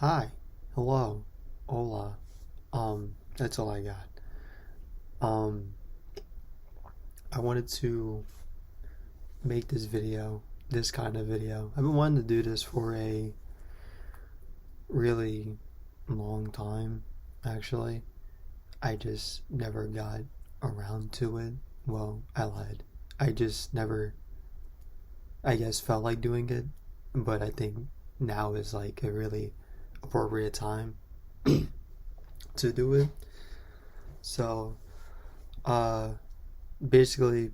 Hi, hello, hola. That's all I got. Um, I wanted to make this video, this kind of video. I've been wanting to do this for a really long time, actually. I just never got around to it. Well, I lied. I just never, I guess, felt like doing it. But I think now is like a really appropriate time to do it. So, uh, basically,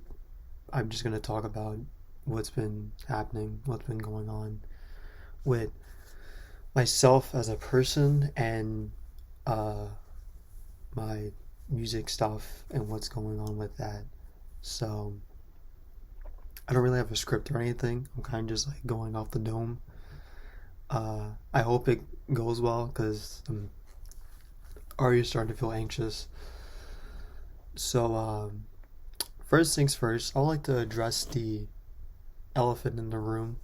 I'm just gonna talk about what's been happening, what's been going on with myself as a person and uh, my music stuff and what's going on with that. So I don't really have a script or anything. I'm kind of just like going off the dome. I hope it goes well because I'm already starting to feel anxious. So first things first, I'd like to address the elephant in the room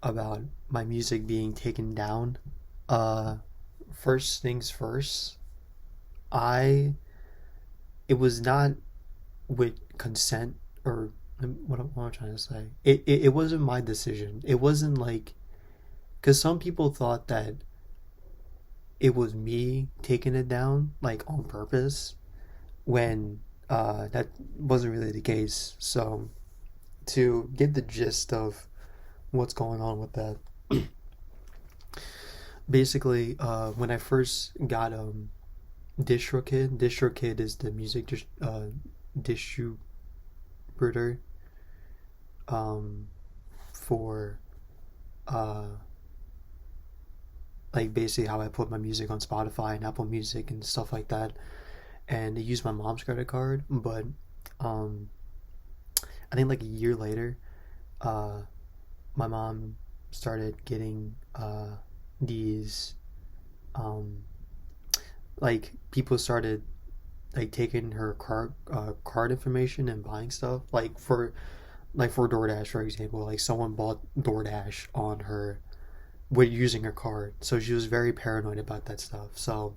about my music being taken down. Uh, First things first, I it was not with consent or what am I trying to say? It wasn't my decision. It wasn't like because some people thought that it was me taking it down like on purpose when that wasn't really the case. So to get the gist of what's going on with that, basically, when I first got DistroKid is the music distributor um, for uh, like basically how I put my music on Spotify and Apple Music and stuff like that. And they used my mom's credit card, but um, I think like a year later, uh, my mom started getting these um, like people started like taking her card information and buying stuff like for DoorDash, for example. Like someone bought DoorDash on her with using her card, so she was very paranoid about that stuff. So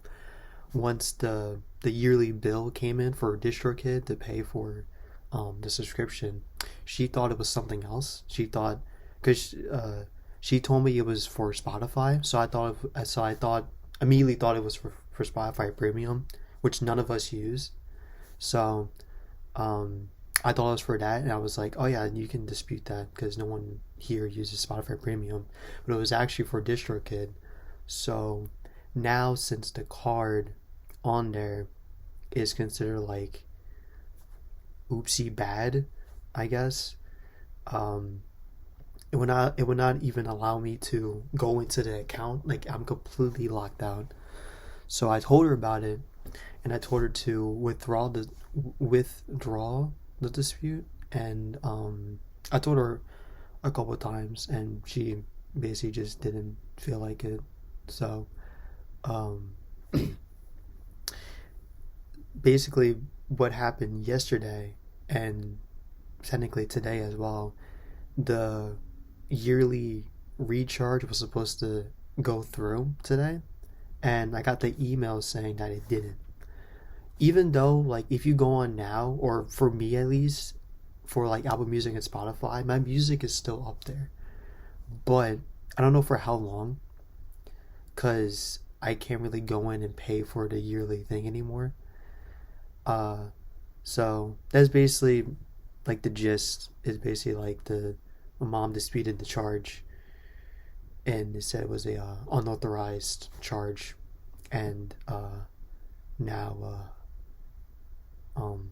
once the yearly bill came in for DistroKid to pay for the subscription, she thought it was something else. She thought because she told me it was for Spotify, so I thought immediately thought it was for Spotify Premium, which none of us use. So um, I thought it was for that, and I was like, oh yeah, you can dispute that because no one here uses Spotify Premium, but it was actually for DistroKid. So now, since the card on there is considered like oopsie bad, I guess, um, it would not even allow me to go into the account. Like I'm completely locked out. So I told her about it, and I told her to withdraw the dispute, and I told her a couple of times, and she basically just didn't feel like it. So um, basically, what happened yesterday, and technically today as well, the yearly recharge was supposed to go through today, and I got the email saying that it didn't. Even though, like, if you go on now, or for me at least, for like Apple Music and Spotify, my music is still up there. But I don't know for how long, because I can't really go in and pay for the yearly thing anymore. Uh, so that's basically like the gist is basically like the my mom disputed the charge, and it said it was a unauthorized charge, and now um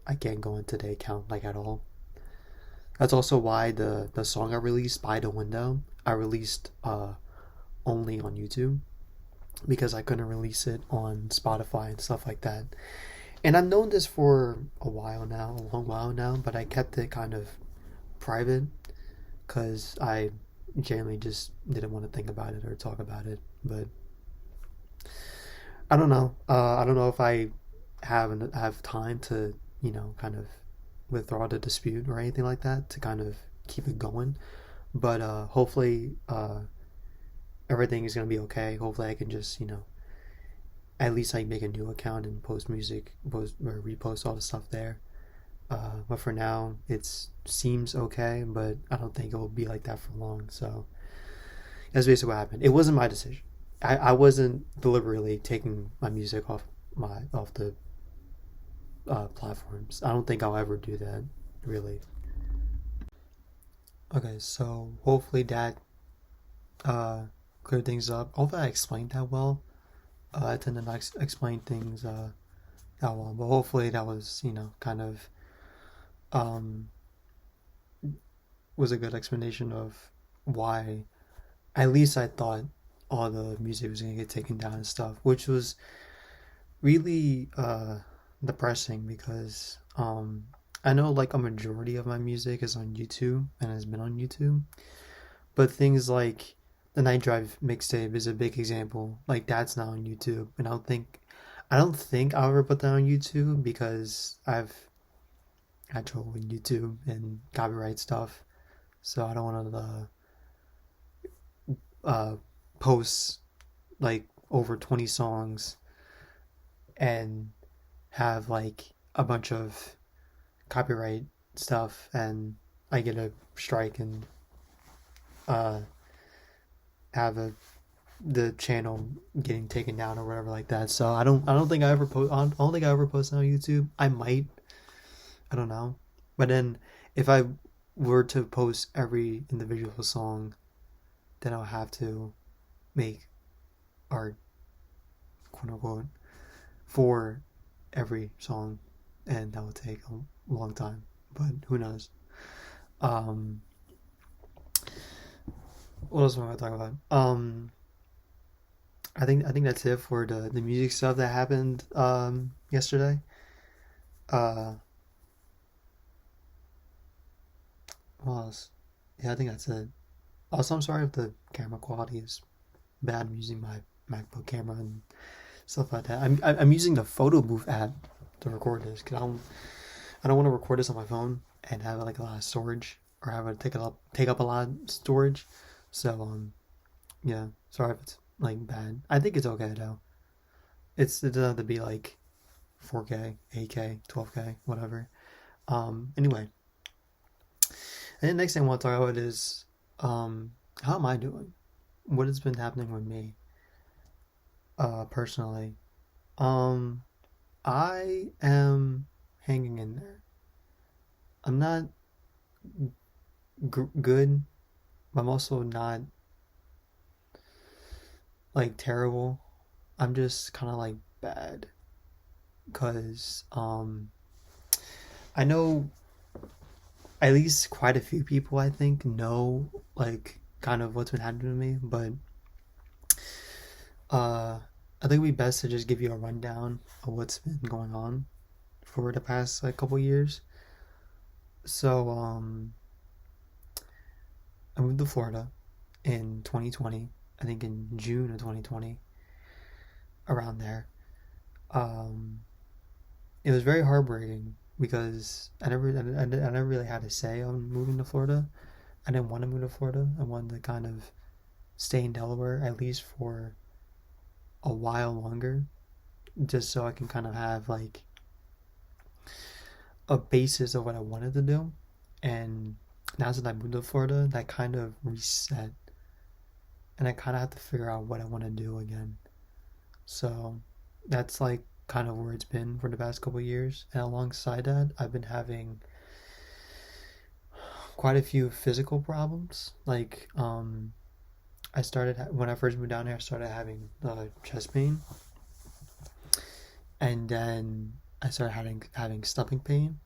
I can't go into the account like at all. That's also why the song I released, By the Window, I released only on YouTube because I couldn't release it on Spotify and stuff like that. And I've known this for a while now, a long while now, but I kept it kind of private because I generally just didn't want to think about it or talk about it. But I don't know. I don't know if I have time to kind of withdraw the dispute or anything like that to kind of keep it going. But hopefully, everything is gonna be okay. Hopefully, I can just at least like make a new account and post music, post or repost all the stuff there. But for now, it seems okay, but I don't think it will be like that for long. So that's basically what happened. It wasn't my decision. I wasn't deliberately taking my music off the platforms. I don't think I'll ever do that, really. Okay, so hopefully that cleared things up. Hopefully I explained that well. I tend to not explain things that well, but hopefully that was kind of um, was a good explanation of why. At least I thought all the music was gonna get taken down and stuff, which was really depressing because I know like a majority of my music is on YouTube and has been on YouTube, but things like the Night Drive mixtape is a big example. Like that's not on YouTube, and I don't think I'll ever put that on YouTube because I've had trouble with YouTube and copyright stuff, so I don't want to post like over 20 songs and have like a bunch of copyright stuff and I get a strike and uh have the channel getting taken down or whatever like that. So I don't think I ever post on YouTube. I might, I don't know. But then if I were to post every individual song, then I'll have to make art, quote unquote, for every song, and that would take a long time. But who knows? Um, what else am I going to talk about? I think that's it for the music stuff that happened yesterday. Uh, what else? Yeah, I think that's it. Also, I'm sorry if the camera quality is bad. I'm using my MacBook camera and stuff like that. I'm using the photo booth app to record this because I don't want to record this on my phone and have like a lot of storage or have it take up a lot of storage. So yeah, sorry if it's like bad. I think it's okay though. It doesn't have to be like 4K, 8K, 12K, whatever. Anyway, and the next thing I want to talk about is how am I doing? What has been happening with me personally? Um, I am hanging in there. I'm not good. I'm also not like terrible. I'm just kind of like bad because I know at least quite a few people I think know like kind of what's been happening to me, but uh I think it'd be best to just give you a rundown of what's been going on for the past like couple years. So I moved to Florida in 2020. I think in June of 2020, around there. Um, it was very heartbreaking because I never really had a say on moving to Florida. I didn't want to move to Florida. I wanted to kind of stay in Delaware at least for a while longer, just so I can kind of have like a basis of what I wanted to do. And now since I moved to Florida, that kind of reset, and I kind of have to figure out what I want to do again. So that's like kind of where it's been for the past couple of years. And alongside that, I've been having quite a few physical problems. Like I started when I first moved down here. I started having chest pain, and then I started having stomach pain,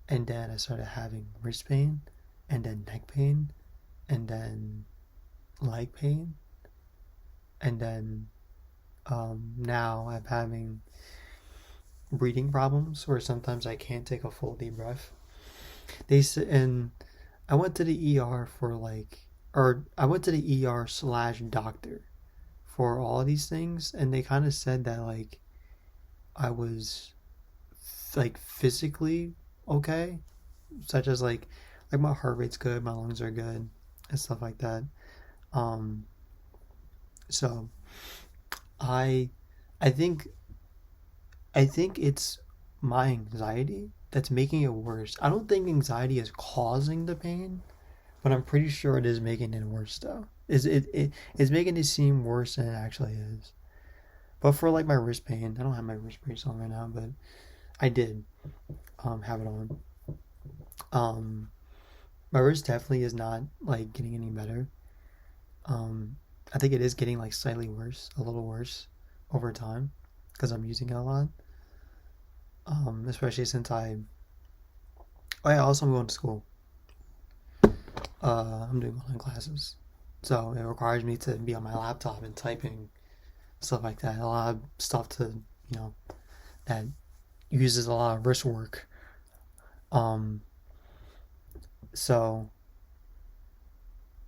and then I started having wrist pain, and then neck pain, and then leg pain, and then now I'm having breathing problems where sometimes I can't take a full deep breath. They said, and I went to the ER for like, or I went to the ER slash doctor for all of these things, and they kind of said that like I was like physically okay, such as like my heart rate's good, my lungs are good, and stuff like that. Um, So I I think I think it's my anxiety that's making it worse. I don't think anxiety is causing the pain, but I'm pretty sure it is making it worse though. It's making it seem worse than it actually is. But for like my wrist pain, I don't have my wrist brace on right now, but I did have it on. Um my wrist definitely is not like getting any better. Um I think it is getting like slightly worse, a little worse over time because I'm using it a lot. Especially since oh yeah, also I'm going to school. I'm doing online classes. So it requires me to be on my laptop and typing, stuff like that. A lot of stuff that uses a lot of wrist work. Um, so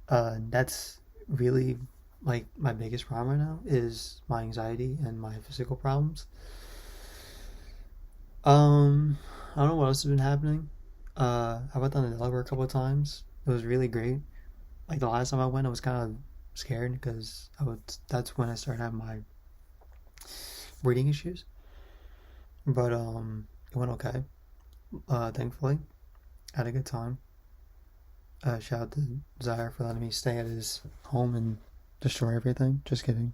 that's really like my biggest problem right now is my anxiety and my physical problems. I don't know what else has been happening. I went down to Delaware a couple of times. It was really great. Like the last time I went, I was kind of scared because that's when I started having my breathing issues. But it went okay. Thankfully, I had a good time. Shout out to Zaire for letting me stay at his home and destroy everything. Just kidding.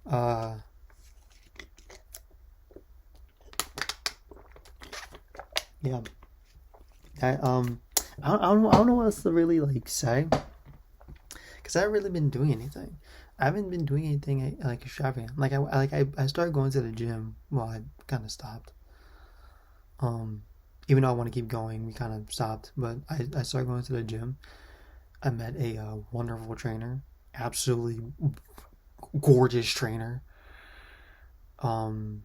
Uh, yeah. I I don't know what else to really like say because I haven't really been doing anything. I haven't been doing anything like extravagant. I started going to the gym. Well, I kind of stopped. Um, Even though I want to keep going, we kind of stopped. But I started going to the gym. I met a wonderful trainer, absolutely gorgeous trainer. Um,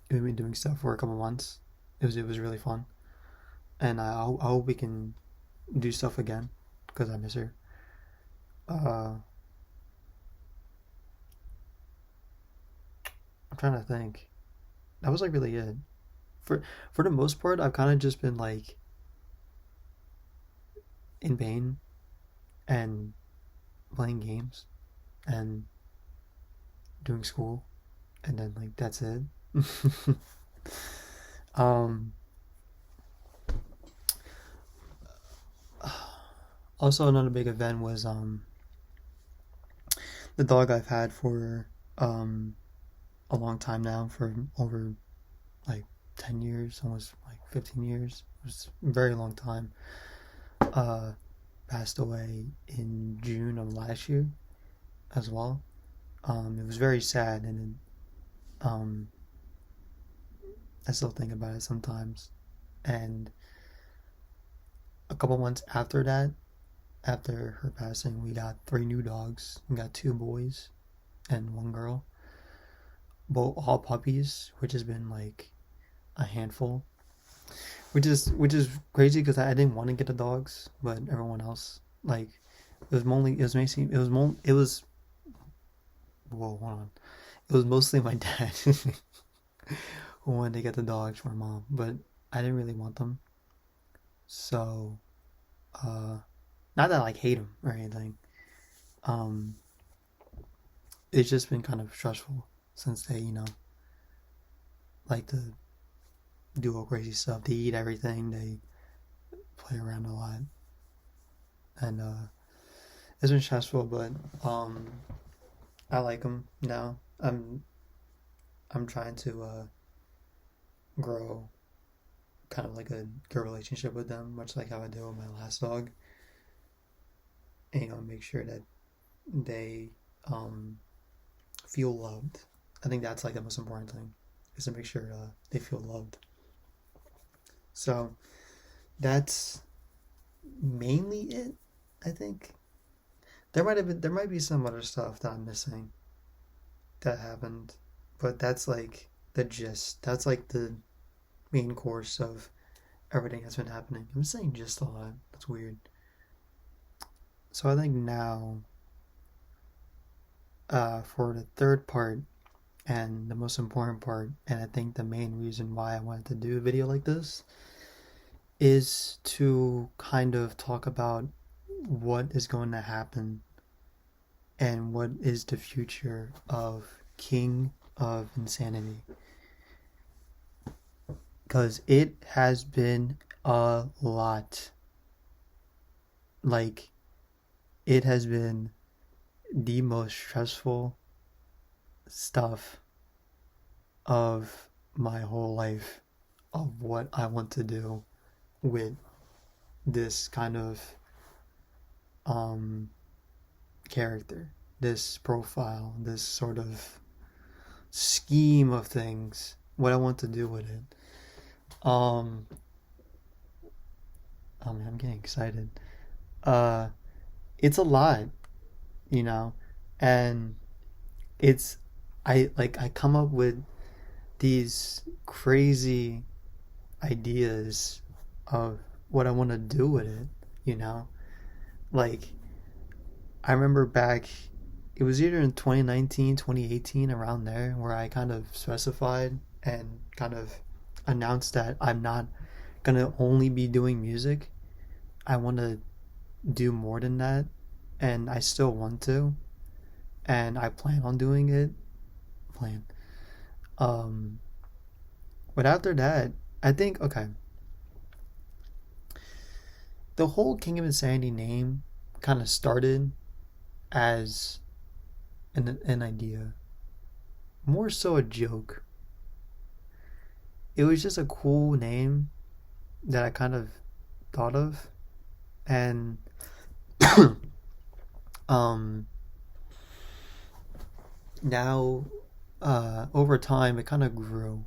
we've been doing stuff for a couple months. It was really fun, and I hope we can do stuff again because I miss her. Uh, I'm trying to think. That was like really it. For for the most part, I've kind of just been like in pain and playing games and doing school, and then like that's it. um. Also, another big event was the dog I've had for um a long time now, for over like 10 years, almost like 15 years. It was a very long time. Uh, Passed away in June of last year as well. It was very sad, and um, I still think about it sometimes. And a couple months after that, after her passing, we got three new dogs. We got two boys and one girl, both all puppies, which has been like a handful. Which is crazy because I didn't want to get the dogs, but everyone else like it was whoa, hold on. It was mostly my dad who wanted to get the dogs for mom, but I didn't really want them. So, uh, not that I like hate them or anything. Um, it's just been kind of stressful since they, like to do all crazy stuff. They eat everything. They play around a lot, and it's been stressful. But I like them now. I'm trying to grow kind of like a good relationship with them, much like how I did with my last dog. And, make sure that they um, feel loved. I think that's like the most important thing is to make sure they feel loved. So that's mainly it. I think there might be some other stuff that I'm missing that happened, but that's like the gist. That's like the main course of everything that's been happening. I'm saying just a lot. That's weird. So I think now, for the third part and the most important part, and I think the main reason why I wanted to do a video like this is to kind of talk about what is going to happen and what is the future of King of Insanity, because it has been a lot. Like, it has been the most stressful stuff of my whole life, of what I want to do with this kind of um character, this profile, this sort of scheme of things, what I want to do with it. Oh man, I'm getting excited. Uh it's a lot, you know, and it's I come up with these crazy ideas of what I want to do with it, you know? Like, I remember back, it was either in 2019, 2018, around there, where I kind of specified and kind of announced that I'm not gonna only be doing music. I want to do more than that, and I still want to, and I plan on doing it. Plan. Um, but after that, I think, okay, the whole King of Insanity name kind of started as an idea, more so a joke. It was just a cool name that I kind of thought of, and um, now over time it kind of grew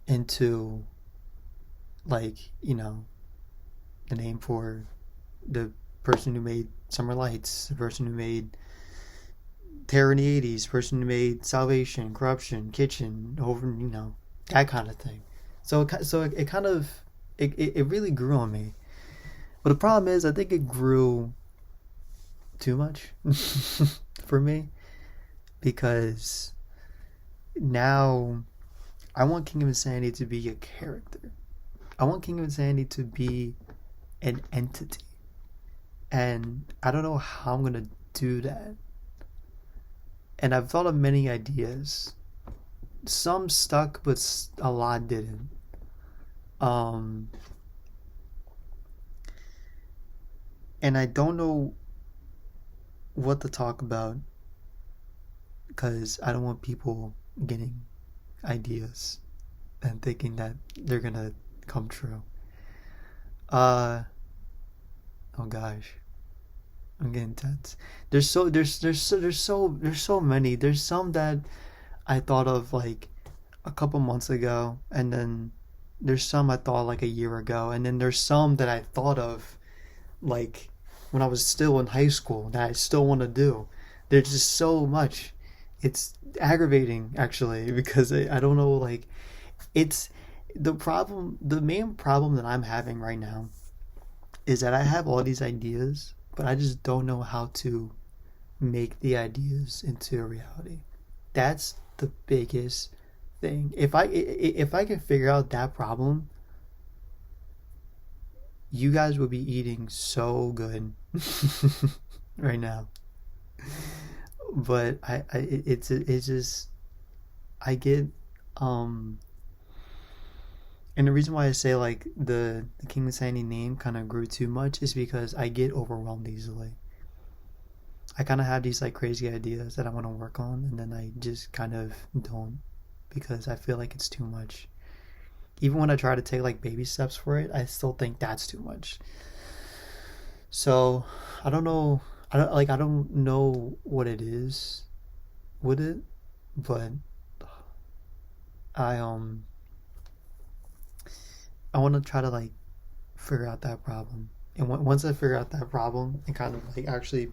into, like, you know, the name for the person who made Summer Lights, the person who made Terror in the 80s, the person who made Salvation, Corruption, Kitchen, over, you know, that kind of thing. So it kind of, it really grew on me. But the problem is, I think it grew too much for me, because now I want King of Insanity to be a character. I want King of Insanity to be an entity. And I don't know how I'm going to do that. And I've thought of many ideas. Some stuck, but a lot didn't. And I don't know what to talk about, because I don't want people getting ideas and thinking that they're gonna come true. Oh gosh, I'm getting tense. There's so many. There's some that I thought of like a couple months ago, and then there's some I thought like a year ago, and then there's some that I thought of like when I was still in high school that I still want to do. There's just so much. It's aggravating, actually, because I don't know, like, it's the main problem that I'm having right now is that I have all these ideas, but I just don't know how to make the ideas into a reality. That's the biggest thing. If I can figure out that problem, you guys would be eating so good right now. But it's just, I get and the reason why I say like the King of Sandy name kind of grew too much is because I get overwhelmed easily. I kind of have these like crazy ideas that I want to work on, and then I just kind of don't, because I feel like it's too much. Even when I try to take like baby steps for it, I still think that's too much. So I don't know. I don't know what it is with it, but I I want to try to like figure out that problem. And once I figure out that problem and kind of like actually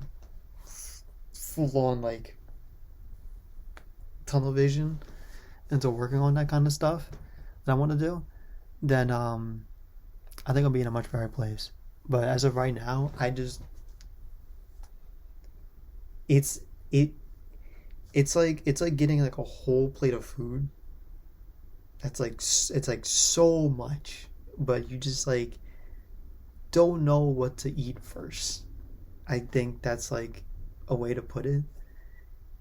full on like tunnel vision into working on that kind of stuff that I want to do, then I think I'll be in a much better place. But as of right now, I just it's it it's like getting like a whole plate of food. That's like it's like so much, but you just like don't know what to eat first. I think that's like a way to put it.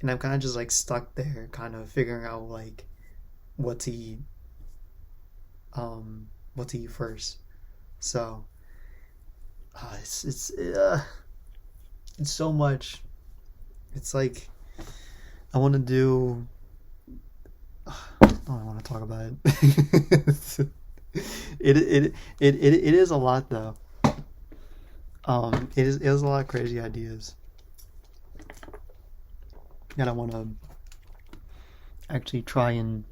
And I'm kind of just like stuck there, kind of figuring out like what to eat, what to eat first. So it's so much. It's like I want to do. I don't want to talk about it. It is a lot though. It is a lot of crazy ideas that I want to actually try and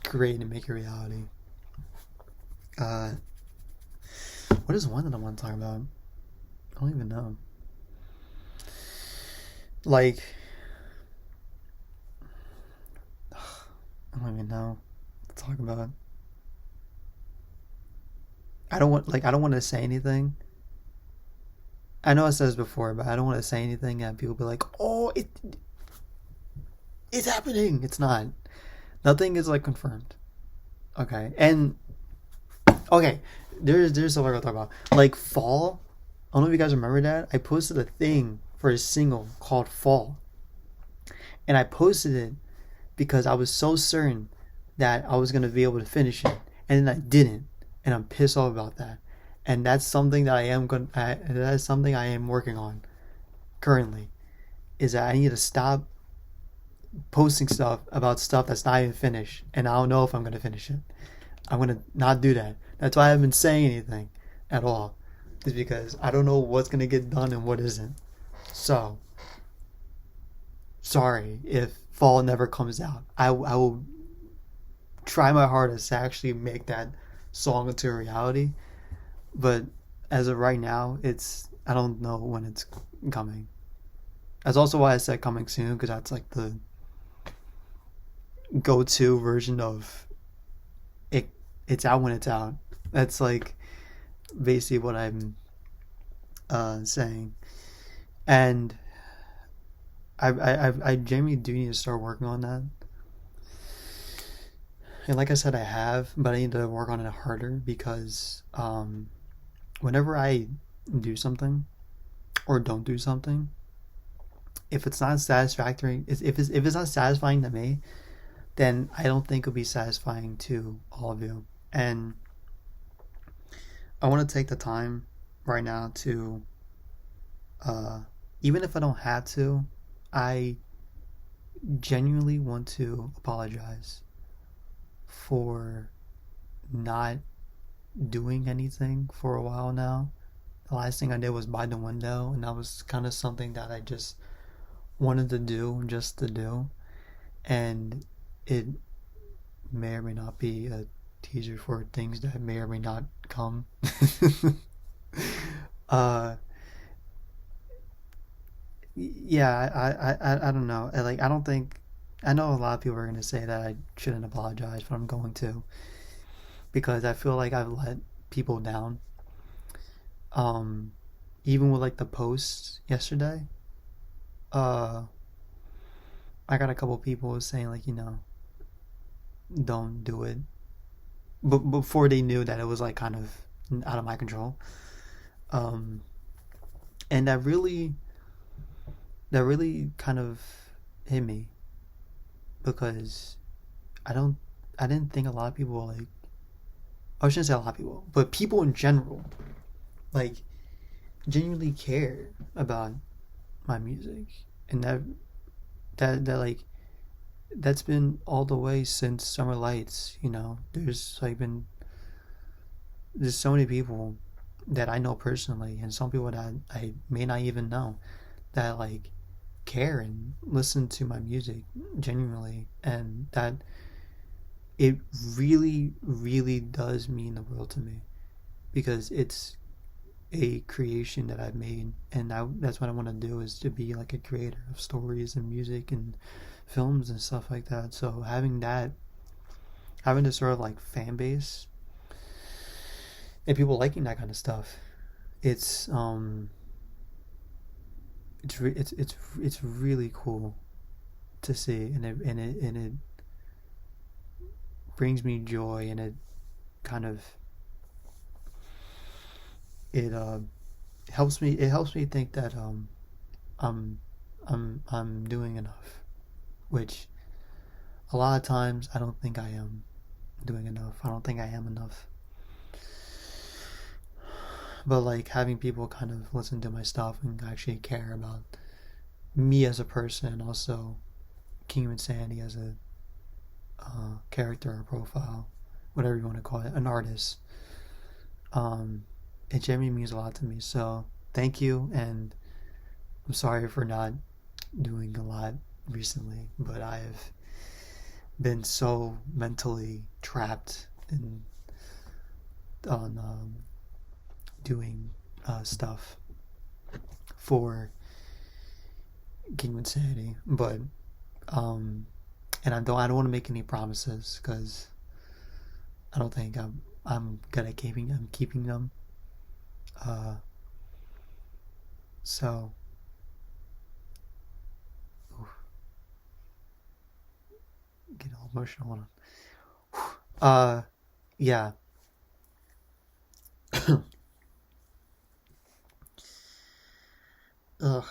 create and make a reality. Uh, what is one that I want to talk about? I don't even know. Like, I don't even know what to talk about. I don't want to say anything. I know I said this before, but I don't want to say anything and people be like, "Oh, it's happening." It's not. Nothing is like confirmed. Okay, and okay, there's something I'll talk about. Like Fall. I don't know if you guys remember that. I posted a thing for a single called Fall, and I posted it because I was so certain that I was gonna be able to finish it, and then I didn't, and I'm pissed off about that. And that's something that that's something I am working on currently. Is that I need to stop posting stuff about stuff that's not even finished, and I don't know if I'm gonna finish it. I'm gonna not do that. That's why I haven't been saying anything at all. Is because I don't know what's gonna get done and what isn't. So sorry if Fall never comes out. I will try my hardest to actually make that song into a reality. But as of right now, I don't know when it's coming. That's also why I said coming soon, because that's like the go-to version of it. It's out when it's out. That's like basically what I'm saying. And I genuinely do need to start working on that. And like I said, I have, but I need to work on it harder because whenever I do something or don't do something, if it's not satisfactory, if it's not satisfying to me, then I don't think it'll be satisfying to all of you. And I want to take the time right now to, even if I don't have to, I genuinely want to apologize for not doing anything for a while now. The last thing I did was buy the window, and that was kind of something that I just wanted to do just to do. And it may or may not be a teaser for things that may or may not come. Yeah, I don't know. Like, I don't think. I know a lot of people are going to say that I shouldn't apologize, but I'm going to. Because I feel like I've let people down. Even with like the posts yesterday, I got a couple people saying like, don't do it. But before they knew that it was like kind of out of my control. And that really kind of hit me because I didn't think a lot of people like. I shouldn't say a lot of people, but people in general, like, genuinely care about my music, and that like that's been all the way since Summer Lights. There's so many people that I know personally, and some people that I may not even know that like care and listen to my music genuinely, and that it really, really does mean the world to me because it's a creation that I've made, and that's what I want to do, is to be like a creator of stories and music and films and stuff like that. So having this sort of like fan base and people liking that kind of stuff, it's really cool to see, and it brings me joy, and it kind of it it helps me think that I'm I'm doing enough, which a lot of times I don't think I am doing enough. I don't think I am enough. But like having people kind of listen to my stuff and actually care about me as a person, and also King Insanity as a character or profile, whatever you want to call it, an artist. It genuinely means a lot to me. So thank you, and I'm sorry for not doing a lot recently, but I've been so mentally trapped in on doing stuff for King Insanity, but and I don't want to make any promises because I don't think I'm good at keeping them. So get all emotional on. Yeah. Ugh.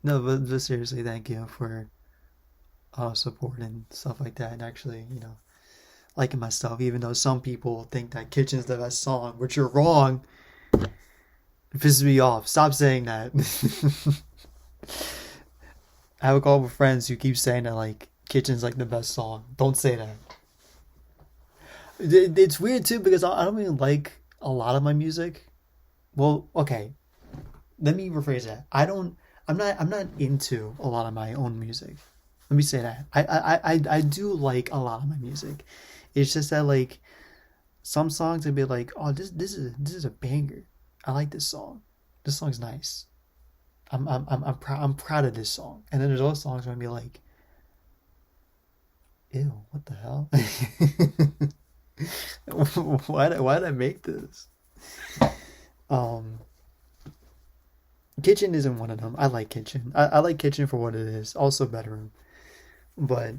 No, but seriously, thank you for support and stuff like that, and actually, liking my stuff. Even though some people think that Kitchen's the best song, which you're wrong. It pisses me off. Stop saying that. I have a couple of friends who keep saying that like Kitchen's like the best song. Don't say that. It's weird too because I don't even like a lot of my music. Well, okay, let me rephrase that. I'm not into a lot of my own music. Let me say that. I do like a lot of my music. It's just that like some songs I'd be like, oh, this is a banger. I like this song. This song's nice. I'm proud of this song. And then there's other songs where I'd be like, ew, what the hell? Why did I make this? Um, Kitchen isn't one of them. I like Kitchen. I like Kitchen for what it is. Also Bedroom. But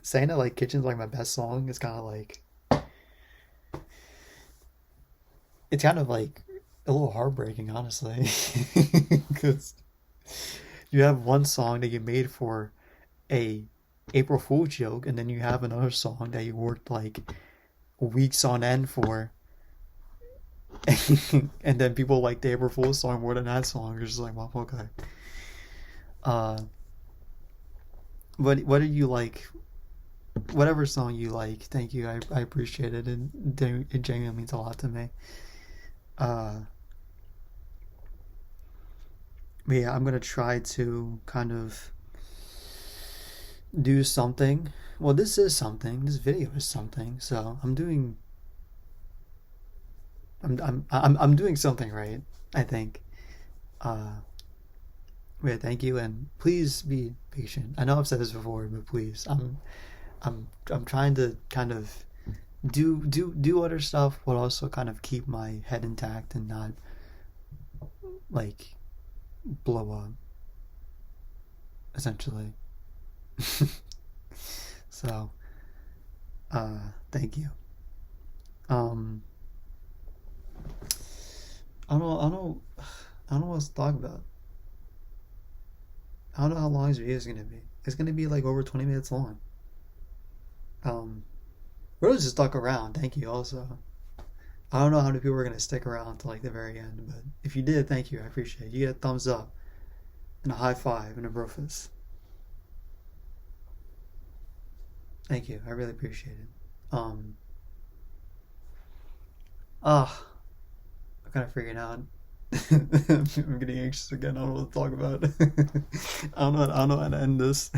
saying that like Kitchen's like my best song is kind of like it's kind of like a little heartbreaking, honestly, because you have one song that you made for a April Fool joke, and then you have another song that you worked like weeks on end for, and then people like the April Fool song more than that song. You're just like, well, okay. Uh, what do you like? Whatever song you like, thank you. I appreciate it, and it genuinely means a lot to me. Uh, but yeah, I'm gonna try to kind of do something. Well, this is something. This video is something. So I'm doing something right. I think. Uh, yeah, thank you, and please be patient. I know I've said this before, but please, I'm trying to kind of do other stuff, but also kind of keep my head intact and not like blow up, essentially. So, thank you. Um, I don't know what else to talk about. I don't know how long this video is gonna be. It's gonna be like over 20 minutes long. Um, for those just stuck around, thank you also. I don't know how many people are gonna stick around to like the very end, but if you did, thank you. I appreciate it. You get a thumbs up and a high five and a brofist. Thank you. I really appreciate it. Um, ah, I'm kind of figuring out. I'm getting anxious again. I don't know what to talk about. I don't know how to end this.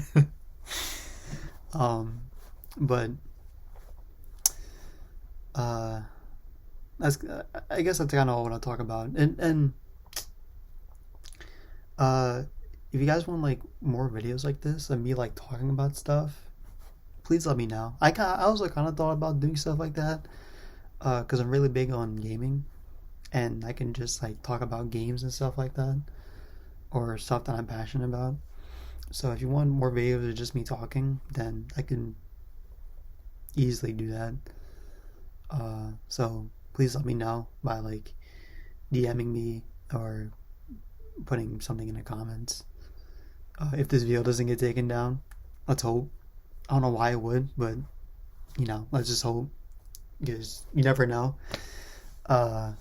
um, but uh, that's I guess that's kind of all I want to talk about. And uh, if you guys want like more videos like this of me like talking about stuff, please let me know. I also kind of thought about doing stuff like that because I'm really big on gaming, and I can just like talk about games and stuff like that, or stuff that I'm passionate about. So if you want more videos of just me talking, then I can easily do that. So please let me know by like DMing me or putting something in the comments. If this video doesn't get taken down, let's hope. I don't know why it would, but you know, let's just hope, because you never know. We're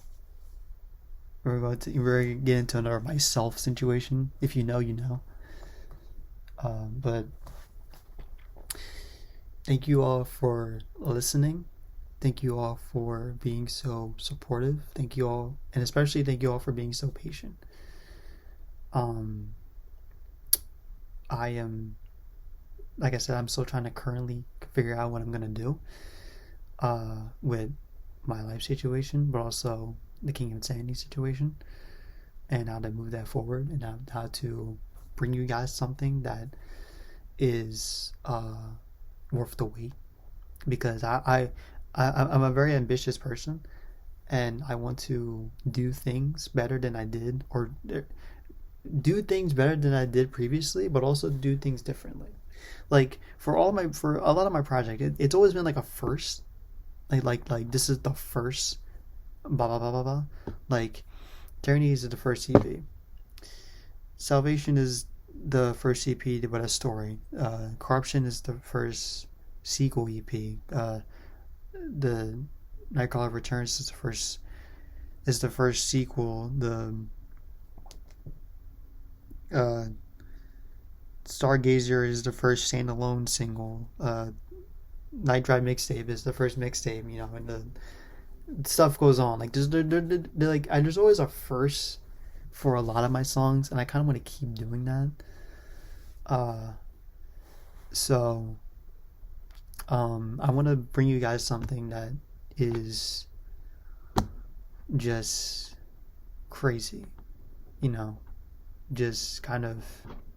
going to get into another myself situation. If you know, you know. But thank you all for listening. Thank you all for being so supportive. Thank you all, and especially thank you all for being so patient. I am, like I said, I'm still trying to currently figure out what I'm gonna do with my life situation, but also the King of Insanity situation, and how to move that forward, and how to bring you guys something that is worth the wait. Because I'm a very ambitious person, and I want to do things better than I did, or do things better than I did previously, but also do things differently. Like for a lot of my project, it's always been like a first, like this is the first, blah blah blah blah blah. Like Tyranny is the first EP. Salvation is the first EP with a story. Corruption is the first sequel EP. The Nightcrawler Returns is the first sequel. The Stargazer is the first standalone single. Night Drive mixtape is the first mixtape, you know, and the stuff goes on. Like there's always a first for a lot of my songs, and I kind of want to keep doing that. So I want to bring you guys something that is just crazy, you know, just kind of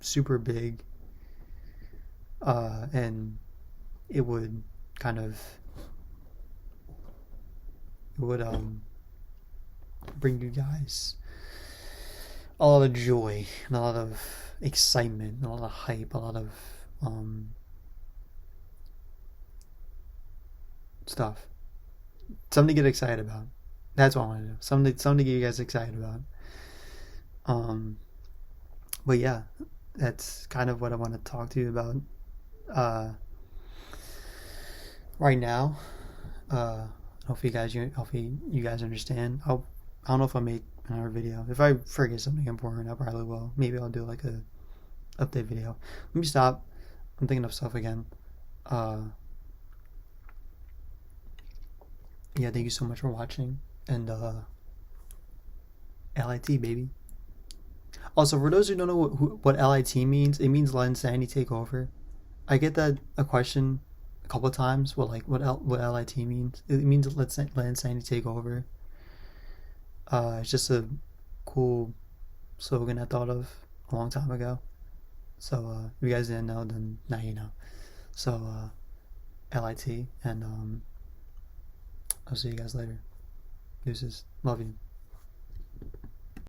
super big, and it would bring you guys a lot of joy and a lot of excitement, a lot of hype, a lot of stuff, something to get excited about. That's what I want to do. Something to get you guys excited about. But yeah, that's kind of what I want to talk to you about right now. Hopefully you guys understand. I don't know if I'll make another video. If I forget something important, I probably will. Maybe I'll do like a update video. Let me stop. I'm thinking of stuff again. Yeah, thank you so much for watching, and LIT, baby. Also, for those who don't know what LIT means, it means Let Insanity Take Over. I get that a question a couple of times. What LIT means? It means Let Insanity Take Over. It's just a cool slogan I thought of a long time ago. So if you guys didn't know, then now you know. So LIT, and I'll see you guys later. Deuces. Love you.